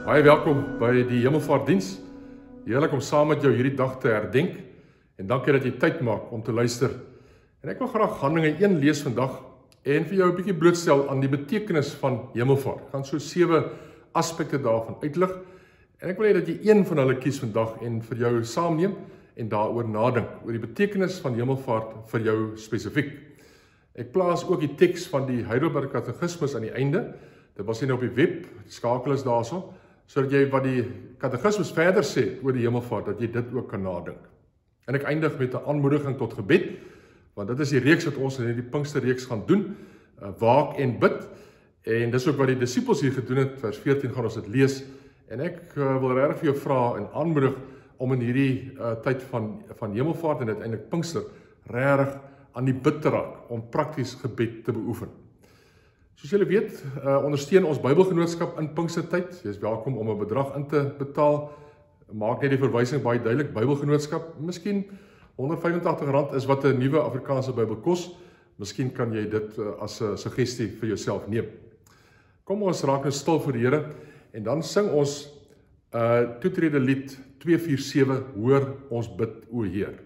Baie welkom by die Hemelvaartdiens. Heerlik om saam met jou hierdie dag te herdenk en dankie dat jy tyd maak om te luister. En ek wil graag Handelinge 1 lees vandag en vir jou 'n bietjie blootstel aan die betekenis van hemelvaart. Ek gaan so 7 aspekte daarvan uitlig en ek wil hê dat jy een van hulle kies vandag en vir jou saamneem en daaroor nadink oor die betekenis van hemelvaart vir jou spesifiek. Ek plaas ook die teks van die Heidelberg Katekismus aan die einde. Dit was hier op die web, skakel is daarso, sodat jy wat die katekismus verder sê oor die hemelvaart, dat jy dit ook kan nadink. En ek eindig met 'n aanmoediging tot gebed, want dit is die reeks wat ons in hierdie Pinksterreeks gaan doen, waak en bid, en dis ook wat die disippels hier gedoen het, vers 14 gaan ons dit lees, en ek wil regtig vir jou vra en aanmoedig om in hierdie tyd van hemelvaart en uiteindelik Pinkster, regtig aan die bid te raak, om prakties gebed te beoefen. Soos julle weet, ondersteun ons Bybelgenootskap in Pinkstertyd. Jy is welkom om 'n bedrag in te betaal. Maak net die verwysing baie duidelik, Bybelgenootskap. Miskien R185 is wat 'n nuwe Afrikaanse Bybel kos. Miskien kan jy dit as 'n suggestie vir jouself neem. Kom ons raak nou stil voor die Here en dan sing ons toetrede lied 247, hoor ons bid, o Heer.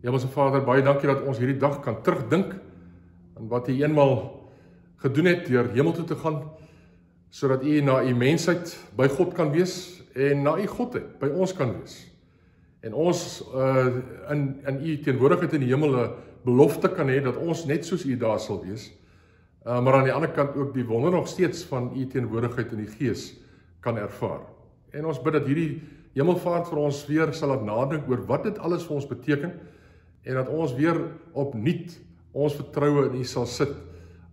Hemelse Vader, baie dankie dat ons hierdie dag kan terugdink aan wat U eenmal gedoen het deur hemel toe te gaan, sodat U na U mensheid by God kan wees en na U Godheid by ons kan wees. En ons in U teenwoordigheid in die hemel 'n belofte kan hê dat ons net soos U daar sal wees, maar aan die ander kant ook die wonder nog steeds van U teenwoordigheid in die Gees kan ervaar. En ons bid dat hierdie hemelvaart vir ons weer sal laat nadink oor wat dit alles vir ons beteken, en dat ons weer opnuut ons vertroue in U sal sit,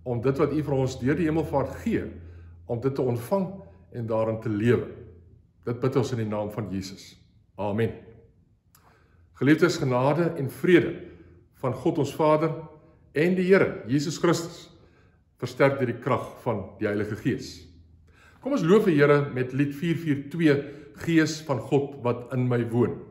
om dit wat U vir ons deur die hemelvaart gee, om dit te ontvang en daarin te lewe. Dit bid ons in die naam van Jesus. Amen. Geliefdes, genade en vrede van God ons Vader en die Here, Jesus Christus, versterk deur die krag van die Heilige Gees. Kom ons loof die Here met lied 442, Gees van God wat in my woon. Oh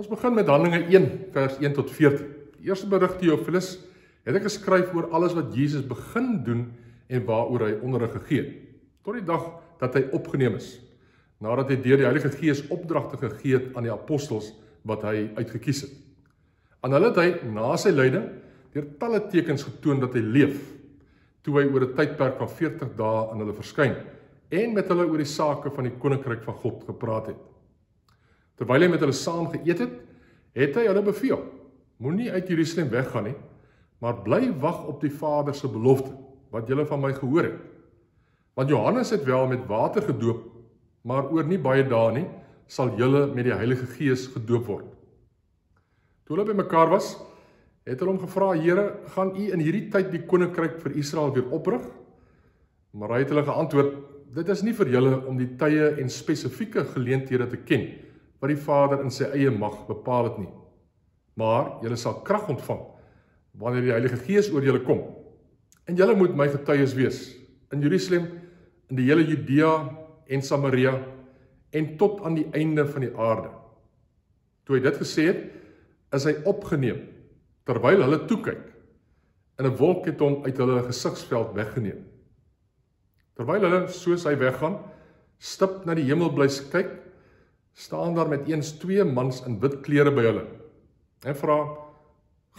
Ons begin met Handelinge 1 vers 1 tot 14. Die eerste berig Theophilus het ek geskryf oor alles wat Jesus begin doen en waaroor hy onderrig gegee het, tot die dag dat hy opgeneem is, nadat hy deur die Heilige Gees opdragte gegee het aan die apostels wat hy uitgekies het. Aan hulle het hy na sy lyding deur talle tekens getoon dat hy leef, toe hy oor 'n tydperk van 40 dae aan hulle verskyn en met hulle oor die sake van die koninkryk van God gepraat het. Terwyl hy met hulle saam geëet het, het hy hulle beveel: moenie uit Jerusalem weggaan nie, maar bly wag op die Vader se belofte, wat julle van my gehoor het. Want Johannes het wel met water gedoop, maar oor nie baie dae nie, sal julle met die Heilige Gees gedoop word. Toe hulle bymekaar was, het hulle hom gevra: Here, gaan u in hierdie tyd die koninkryk vir Israel weer oprig? Maar hy het hulle geantwoord: dit is nie vir julle om die tye en spesifieke geleenthede te ken, wat die Vader in sy eie mag bepaal het nie. Maar julle sal krag ontvang, wanneer die Heilige Gees oor julle kom. En julle moet my getuies wees, in Jerusalem, in die hele Judea en Samaria, en tot aan die einde van die aarde. Toe hy dit gesê het, is hy opgeneem, terwyl hulle toekyk, en 'n wolk het hom uit hulle gesigsveld weggeneem. Terwyl hulle, soos hy weggaan, stip na die hemel bly kyk, staan daar met eens 2 mans in wit klere by hulle, en vra: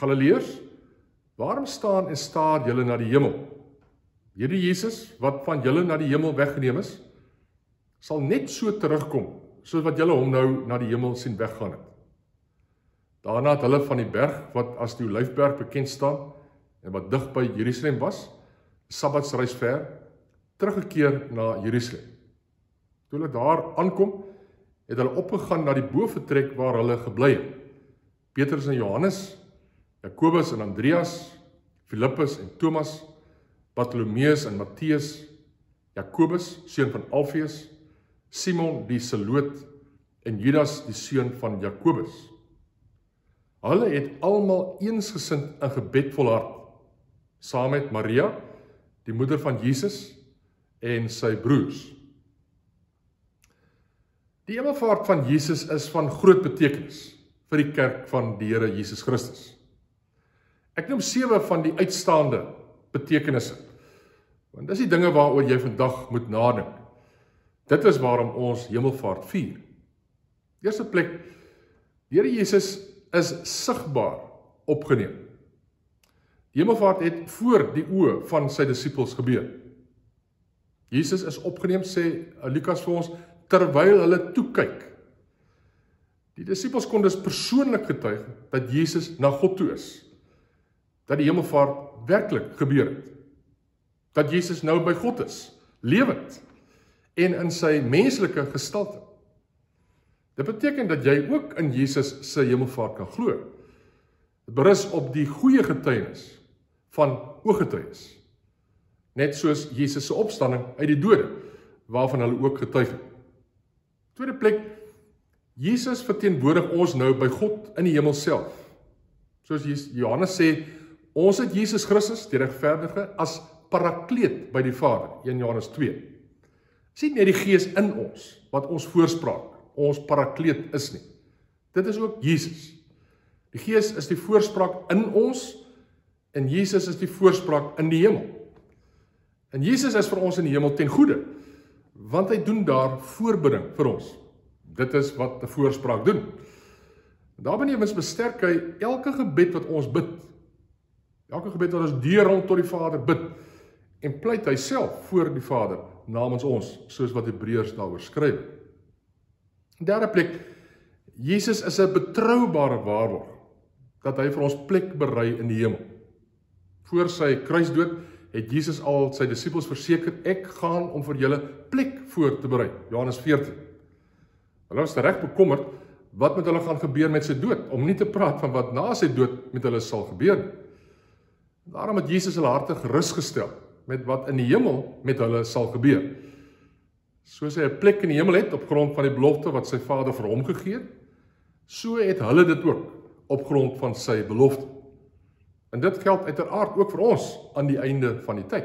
Galileërs, waarom staan en staar julle na die hemel? Hierdie Jesus, wat van julle na die hemel weggeneem is, sal net so terugkom, soos wat julle hom nou na die hemel sien weggaan het. Daarna het hulle van die berg, wat as die Olyfberg bekend staan, en wat dig by Jerusalem was, Sabbatsreis ver, teruggekeer na Jerusalem. Toe hulle daar aankom, het hulle opgegaan na die bovertrek waar hulle gebly het. Petrus en Johannes, Jakobus en Andreas, Filippus en Thomas, Bartolomeus en Matteus, Jakobus, seun van Alfeus, Simon die Zeloot en Judas die seun van Jakobus. Hulle het almal eensgesind in gebed volhard, saam met Maria, die moeder van Jesus, en sy broers. Die hemelvaart van Jesus is van groot betekenis vir die kerk van die Here Jesus Christus. Ek noem 7 van die uitstaande betekenisse, want dis die dinge waaroor jy vandag moet nadink. Dit is waarom ons hemelvaart vier. Eerste plek, die Here Jesus is sigbaar opgeneem. Die hemelvaart het voor die oë van sy disippels gebeur. Jesus is opgeneem, sê Lukas vir ons, terwyl hulle toekyk. Die disippels kon dus persoonlik getuig dat Jesus na God toe is, dat die hemelvaart werklik gebeur het, dat Jesus nou by God is, lewend, en in sy menslike gestalte. Dit beteken dat jy ook in Jesus se hemelvaart kan glo. Dit berus op die goeie getuienis van ooggetuies, net soos Jesus se opstanding uit die dode, waarvan hulle ook getuig het. Tweede plek, Jesus verteenwoordig ons nou by God in die hemel self. Soos Johannes sê, ons het Jesus Christus, die regverdige, as parakleet by die Vader, 1 Johannes 2. Sien net die Gees in ons, wat ons voorspraak, ons parakleet is nie. Dit is ook Jesus. Die Gees is die voorspraak in ons, en Jesus is die voorspraak in die hemel. En Jesus is vir ons in die hemel ten goeie, want hy doen daar voorbidding vir ons. Dit is wat die voorspraak doen. Daarbenewens besterk hy elke gebed wat ons bid. Elke gebed wat ons deur rond tot die Vader bid, en pleit hy self voor die Vader namens ons, soos wat Hebreërs daaroor skryf. Derde plek, Jesus is 'n betroubare waarborg, dat hy vir ons plek berei in die hemel. Voor sy kruisdood het Jesus al sy disippels verseker, ek gaan om vir julle plek voor te berei, Johannes 14. Hulle was reg bekommerd, wat met hulle gaan gebeur met sy dood, om nie te praat van wat na sy dood met hulle sal gebeur. Daarom het Jesus hulle harte gerus gestel, met wat in die hemel met hulle sal gebeur. Soos hy 'n plek in die hemel het, op grond van die belofte wat sy Vader vir hom gegee het, so het hulle dit ook, op grond van sy belofte. En dit geld uiteraard ook vir ons, aan die einde van die tyd.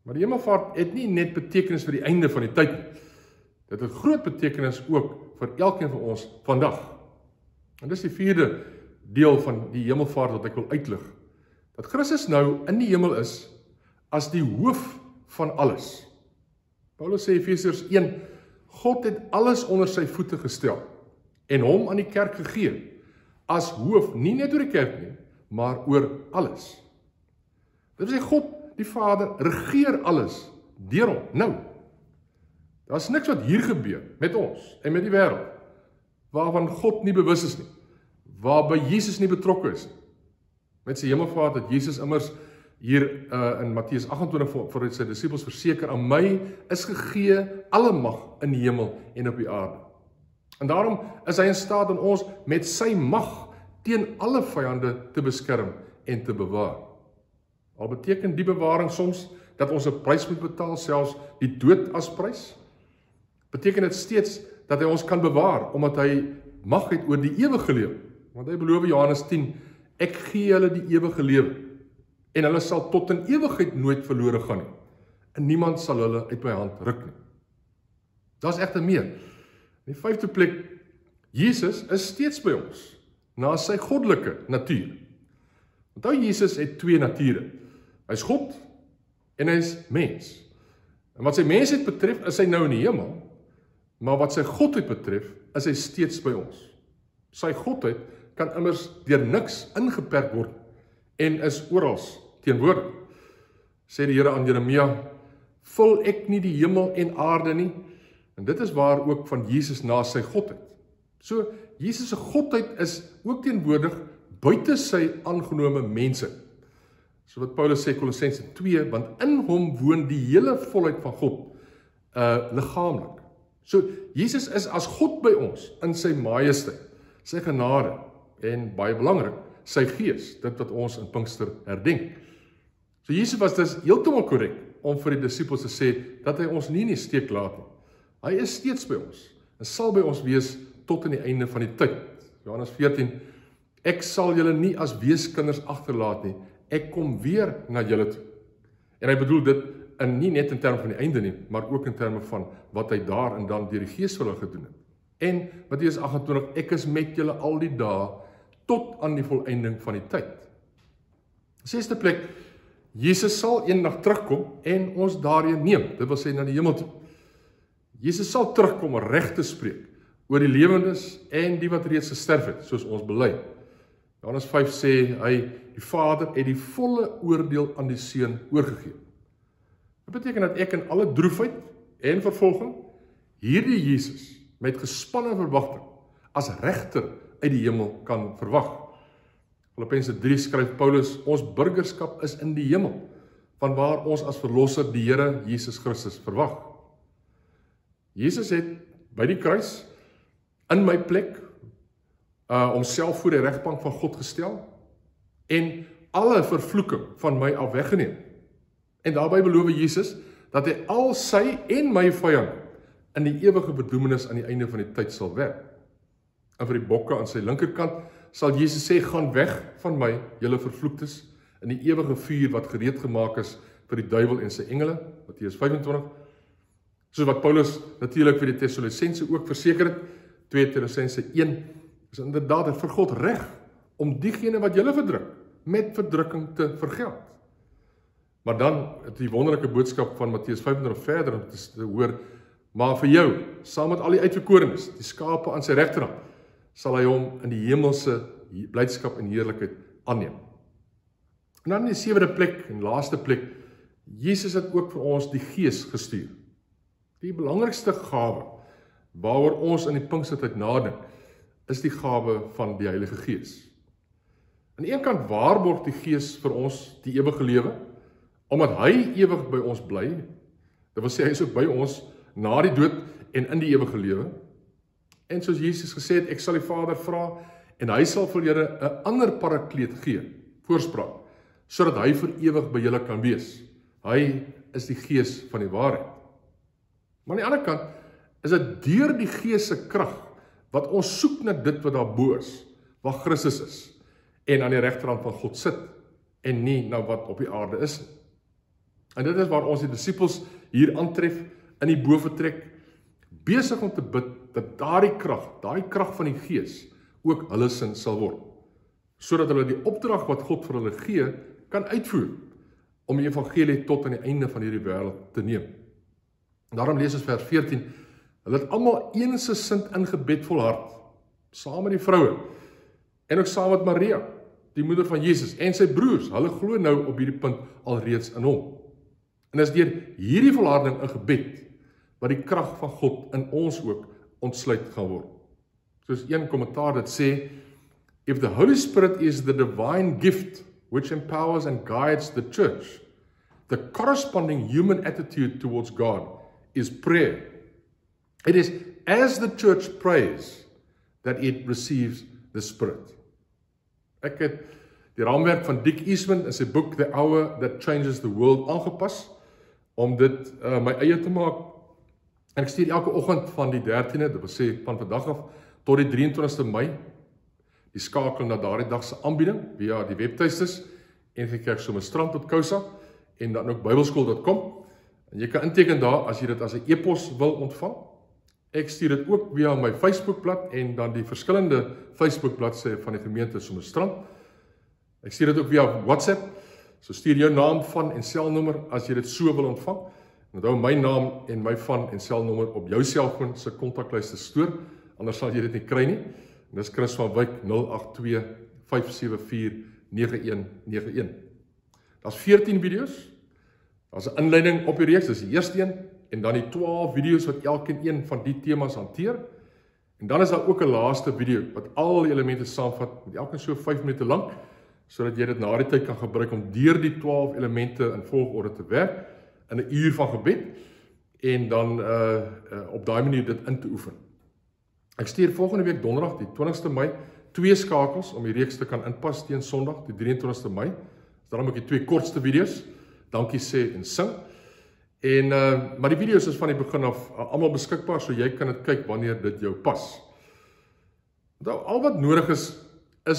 Maar die hemelvaart het nie net betekenis vir die einde van die tyd nie. Dit het groot betekenis ook vir elkeen van ons vandag. En dis die vierde deel van die hemelvaart wat ek wil uitlig. Dat Christus nou in die hemel is as die hoof van alles. Paulus sê Efesiërs 1, God het alles onder sy voete gestel en hom aan die kerk gegee as hoof, nie net oor die kerk nie, maar oor alles. Dit wil sê God, die Vader, regeer alles deur hom. Nou, daar's niks wat hier gebeur met ons en met die wêreld waarvan God nie bewus is nie, waarby Jesus nie betrokke is nie. Met sy hemelvaart het Jesus immers hier in Matteus 28 vir sy disippels verseker, aan my is gegee alle mag in die hemel en op die aarde. En daarom is hy in staat om ons met sy mag teen alle vyande te beskerm en te bewaar. Al beteken die bewaring soms dat ons 'n prys moet betaal, selfs die dood as prys, beteken dit steeds dat hy ons kan bewaar, omdat hy mag het oor die ewige lewe. Want hy beloof Johannes 10, ek gee hulle die ewige lewe, en hulle sal tot in ewigheid nooit verlore gaan nie, en niemand sal hulle uit my hand ruk nie. Daar's egter meer. In die 5de plek, Jesus is steeds by ons, na sy goddelike natuur. Onthou, Jesus het twee nature. Hy's God, en hy's mens. En wat sy mensheid betref, is hy nou in die hemel, maar wat sy godheid betref, is hy steeds by ons. Sy godheid kan immers deur niks ingeperk word, en is oral teenwoordig. Sê die Here aan Jeremia, vul ek nie die hemel en aarde nie? En dit is waar ook van Jesus na sy godheid. So, Jesus se godheid is ook teenwoordig buite sy aangenome mense. So wat Paulus sê Kolossense 2, want in hom woon die hele volheid van God, liggaamlik. So, Jesus is as God by ons, in sy majesteit, sy genade, en baie belangrik, sy gees, dit wat ons in Pinkster herdenk. So Jesus was dus heeltemal korrek om vir die disippels te sê dat hy ons nie in die steek laat nie. Hy is steeds by ons en sal by ons wees tot in die einde van die tyd. Johannes 14, ek sal julle nie as weeskinders agterlaat nie, ek kom weer na julle toe. En hy bedoel dit nie net in terme van die einde nie, maar ook in terme van wat hy daar en dan deur die Gees vir hulle gedoen het. En Matteus 28, ek is met julle al die dae tot aan die volëinding van die tyd. 6de plek, Jesus sal eendag terugkom en ons daarheen neem, dit wil sê na die hemel toe. Jesus sal terugkom om reg te spreek oor die lewendes en die wat reeds gesterf het, soos ons bely. Johannes 5 sê hy, die Vader het die volle oordeel aan die Seun oorgegee. Dit beteken dat ek in alle droefheid en vervolging hierdie Jesus met gespanne verwagting as regter uit die hemel kan verwag. Filippense 3 skryf Paulus, ons burgerskap is in die hemel, vanwaar ons as verlosser die Here Jesus Christus verwag. Jesus het by die kruis in my plek homself voor die regbank van God gestel en alle vervloeking van my af weggeneem. En daarbij beloof Jesus dat hy al sy en my vyande in die ewige bedoemenis aan die einde van die tyd sal werk. En vir die bokke aan sy linkerkant sal Jesus sê, gaan weg van my, julle vervloektes, in die ewige vuur wat gereed gemaak is vir die duiwel en sy engele, Matteus 25, soos wat Paulus natuurlik vir die Tessalonisense ook verseker het, 2 Tessalonisense 1, is inderdaad vir God reg om diegene wat julle verdruk, met verdrukking te vergeld. Maar dan het die wonderlike boodskap van Matteus 25 verder om te hoor, maar vir jou, saam met al die uitverkorenes, die skape aan sy regterhand, sal hy hom in die hemelse blydskap en heerlikheid aanneem. En dan in die 7de plek en laaste plek, Jesus het ook vir ons die Gees gestuur. Die belangrikste gawe, waaroor ons in die Pinkstertyd nadink, is die gawe van die Heilige Gees. Aan die een kant waarborg die Gees vir ons die ewige lewe, omdat hy ewig by ons bly, dit wil sê hy is ook by ons na die dood en in die ewige lewe. En soos Jesus gesê het, ek sal die Vader vra en hy sal vir julle 'n ander parakleet gee, voorspraak, sodat hy vir ewig by julle kan wees. Hy is die Gees van die waarheid. Maar aan die ander kant is dit deur die Gees se krag wat ons soek na dit wat daarbo is, waar Christus is en aan die regterhand van God sit en nie na wat op die aarde is nie. En dit is waar ons die disippels hier aantref in die bovertrek, besig om te bid dat daai krag van die Gees ook hulle sin sal word, sodat hulle die opdrag wat God vir hulle gee, kan uitvoer, om die evangelie tot aan die einde van hierdie wêreld te neem. Daarom lees ons vers 14, hulle het almal eensgesind in gebed volhard, saam met die vroue, en ook saam met Maria, die moeder van Jesus, en sy broers, hulle glo nou op hierdie punt alreeds in hom. En is deur hierdie volharding in gebed, wat die krag van God in ons ook ontsluit gaan word. Soos een kommentaar dit sê, if the Holy Spirit is the divine gift which empowers and guides the church, the corresponding human attitude towards God is prayer. It is as the church prays that it receives the Spirit. Ek het die raamwerk van Dick Eastman in sy boek The Hour That Changes the World aangepas, om dit my eie te maak. En ek stuur elke oggend van die 13de, dit wil sê van vandag af, tot die 23ste Mei, die skakel na daardie dag se aanbieding, via die webtuistes, NG Kerk Somerstrand tot Kousa, en dan ook bybelskool.com, en jy kan inteken daar, as jy dit as 'n e-pos wil ontvang. Ek stuur dit ook via my Facebookblad, en dan die verskillende Facebookbladsy van die gemeente Somerstrand. Ek stuur dit ook via WhatsApp, so stuur jou naam van en selnommer, as jy dit so wil ontvang. Onthou my naam en my van en selnommer op jou selfoon se kontaklyste stoor, anders sal jy dit nie kry nie. En dis Chris van Wyk 082-574-9191. Daar's 14 video's. Daar's 'n inleiding op die reeks, dis die eerste een, en dan die 12 video's wat elkeen een van die temas hanteer. En dan is daar ook 'n laaste video wat al die elemente saamvat, met elkeen so 5 minute lank, sodat jy dit na die tyd kan gebruik om deur die 12 elemente in volgorde te werk, in 'n uur van gebed, en dan op daai manier dit in te oefen. Ek stuur volgende week donderdag, die 20ste Mei, 2 skakels om die reeks te kan inpas teen Sondag, die 23ste Mei. Daarom ook die 2 kortste video's, dankie sê en sing. En maar die video's is van die begin af almal beskikbaar, so jy kan dit kyk wanneer dit jou pas. Al wat nodig is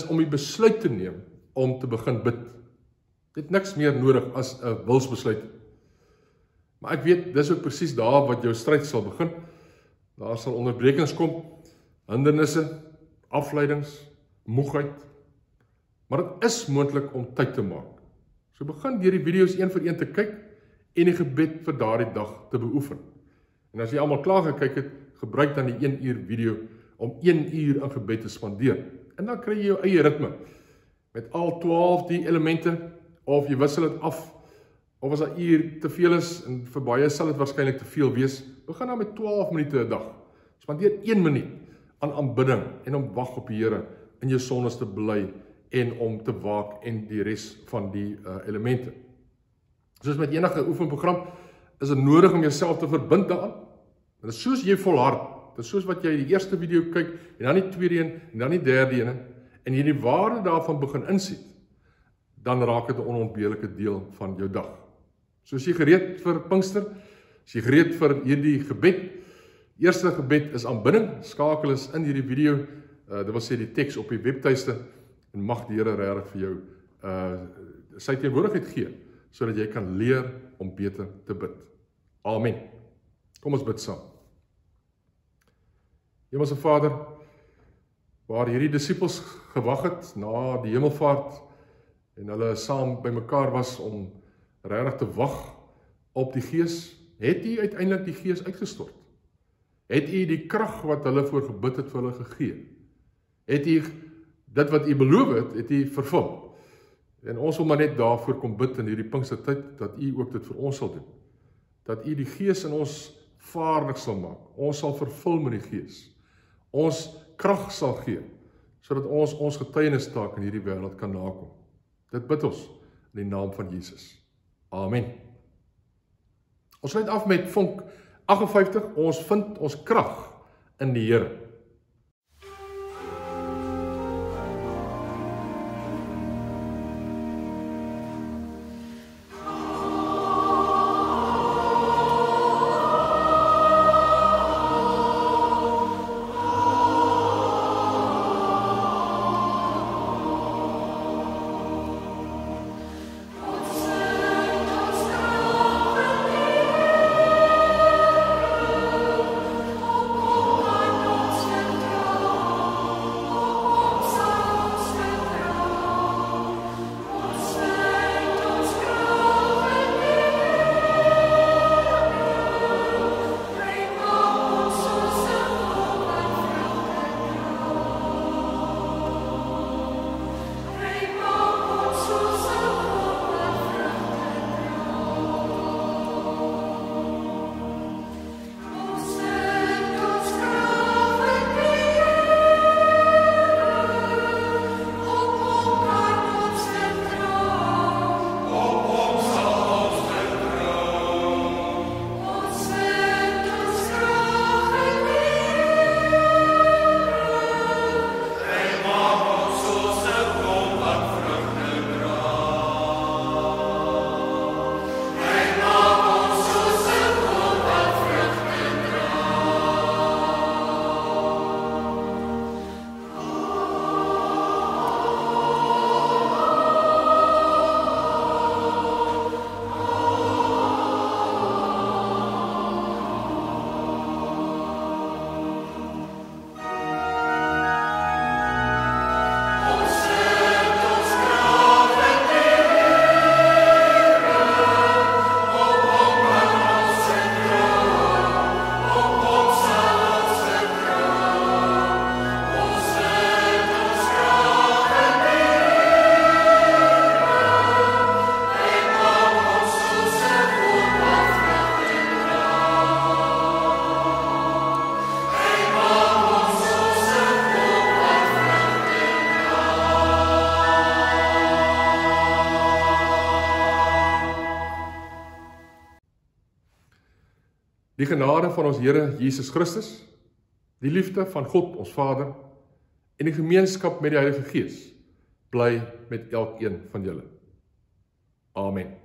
om die besluit te neem om te begin bid. Jy het niks meer nodig as 'n wilsbesluit. Maar ek weet, dis ook presies daar wat jou stryd sal begin. Daar sal onderbrekings kom, hindernisse, afleidings, moegheid. Maar dit is moontlik om tyd te maak. So begin deur die video's een vir een te kyk en die gebed vir daardie dag te beoefen. En as jy almal klaar gekyk het, gebruik dan die 1 uur video om 1 uur in gebed te spandeer. En dan kry jy jou eie ritme met al 12 die elemente, of jy wissel dit af, of as 'n uur te veel is, en vir baie sal dit waarskynlik te veel wees, begin dan met 12 minute 'n dag. Spandeer 1 minuut aan aanbidding en om wag op die Here, in jou sondes te bely en om te waak en die res van die elemente. Soos met enige oefenprogram is dit nodig om jouself te verbind daaraan. En dit is soos jy volhard, dit is soos wat jy die eerste video kyk, en dan die tweede een, en dan die derde een, en jy die waarde daarvan begin insien, dan raak dit 'n onontbeerlike deel van jou dag. So is jy gereed vir Pinkster, is jy gereed vir hierdie gebed. Eerste gebed is aanbidding, skakel is in hierdie video, dit wil sê die teks op die webtuiste, en mag die Here regtig vir jou sy teenwoordigheid gee, sodat jy kan leer om beter te bid. Amen. Kom ons bid saam. Hemelse Vader, waar hierdie disippels gewag het na die hemelvaart, en hulle saam bymekaar was om regtig te wag op die Gees, het U uiteindelik die Gees uitgestort? Het U die krag wat hulle voor gebid het vir hulle gegee? Het U dit wat U beloof het U vervul? En ons wil maar net daarvoor kom bid in hierdie Pinkstertyd, dat U ook dit vir ons sal doen. Dat U die Gees in ons vaardig sal maak. Ons sal vervul met die Gees. Ons krag sal gee, sodat ons getuienistaak in hierdie wêreld kan nakom. Dit bid ons in die naam van Jesus. Amen. Ons sluit af met vonk 58, ons vind ons krag in die Here. Die genade van ons Here Jesus Christus, die liefde van God ons Vader en die gemeenskap met die Heilige Gees bly met elkeen van julle. Amen.